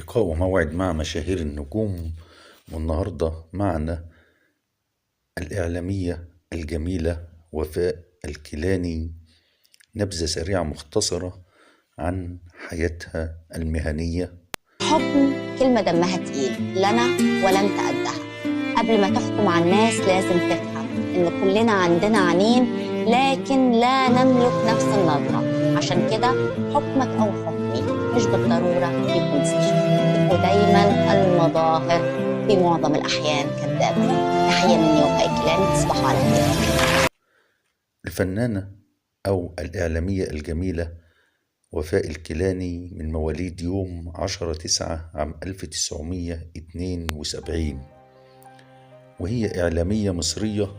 لقاء وموعد مع مشاهير النجوم. والنهاردة معنا الإعلامية الجميلة وفاء الكيلاني. نبذة سريعة مختصرة عن حياتها المهنية. حكم كلمة دمها تقيل، لنا ولا انت قدها. قبل ما تحكم على الناس لازم تفهم ان كلنا عندنا عينين لكن لا نملك نفس النظرة. عشان كده حكمك او حكمي مش بالضرورة يكون صح، ودايما المظاهر في معظم الأحيان كذابة. تحية مني وفاء الكيلاني، تصبحوا على خير. الفنانة أو الإعلامية الجميلة وفاء الكيلاني من مواليد يوم 10/9 عام 1972، وهي إعلامية مصرية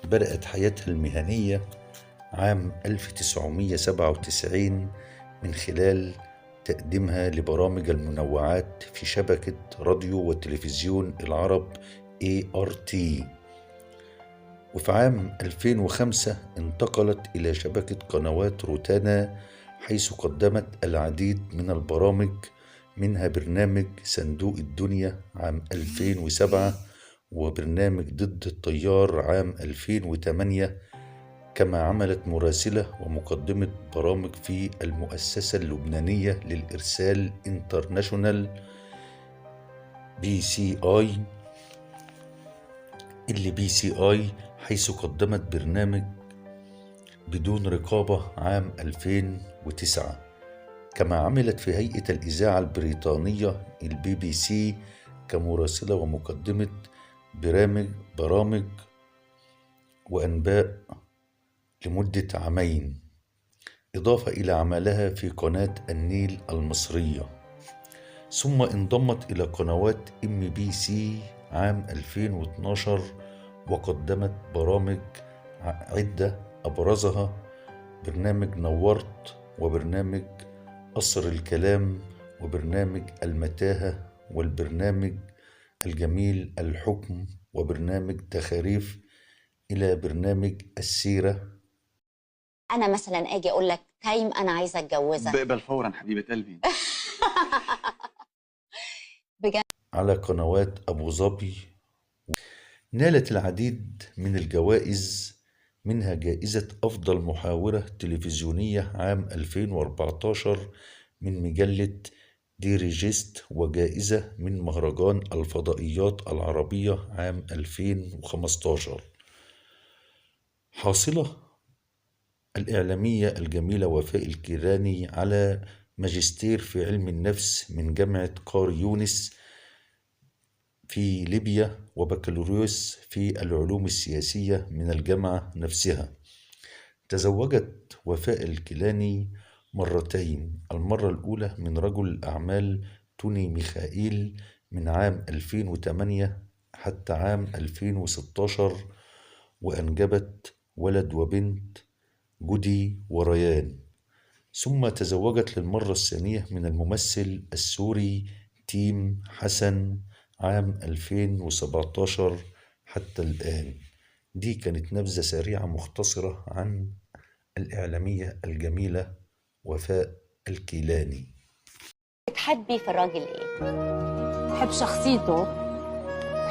بدأت حياتها المهنية عام 1997 من خلال تقديمها لبرامج المنوعات في شبكة راديو وتلفزيون العرب ART. وفي عام 2005 انتقلت إلى شبكة قنوات روتانا، حيث قدمت العديد من البرامج، منها برنامج صندوق الدنيا عام 2007 وبرنامج ضد التيار عام 2008. كما عملت مراسلة ومقدمة برامج في المؤسسة اللبنانية للإرسال انترناشونال BCI حيث قدمت برنامج بدون رقابة عام 2009. كما عملت في هيئة الإذاعة البريطانية BBC كمراسلة ومقدمة برامج وأنباء لمدة عامين، إضافة إلى عملها في قناة النيل المصرية. ثم انضمت إلى قنوات MBC عام 2012 وقدمت برامج عدة، أبرزها برنامج نورت وبرنامج قصر الكلام وبرنامج المتاهة والبرنامج الجميل الحكم وبرنامج تخاريف، إلى برنامج السيرة. أنا مثلا أجي أقول لك تايم أنا عايزة أتجوزك، بقبل فورا حبيبة قلبي. بجد. على قنوات أبو ظبي. نالت العديد من الجوائز، منها جائزة أفضل محاورة تلفزيونية عام 2014 من مجلة ديريجيست، وجائزة من مهرجان الفضائيات العربية عام 2015. حاصلة الإعلامية الجميلة وفاء الكيلاني على ماجستير في علم النفس من جامعة قار يونس في ليبيا، وبكالوريوس في العلوم السياسية من الجامعة نفسها. تزوجت وفاء الكيلاني مرتين، المرة الأولى من رجل الأعمال توني ميخائيل من عام 2008 حتى عام 2016، وأنجبت ولد وبنت، جودي وريان. ثم تزوجت للمرة الثانية من الممثل السوري تيم حسن عام 2017 حتى الآن. دي كانت نبذة سريعة مختصرة عن الإعلامية الجميلة وفاء الكيلاني. بتحبي في الراجل إيه؟ بحب شخصيته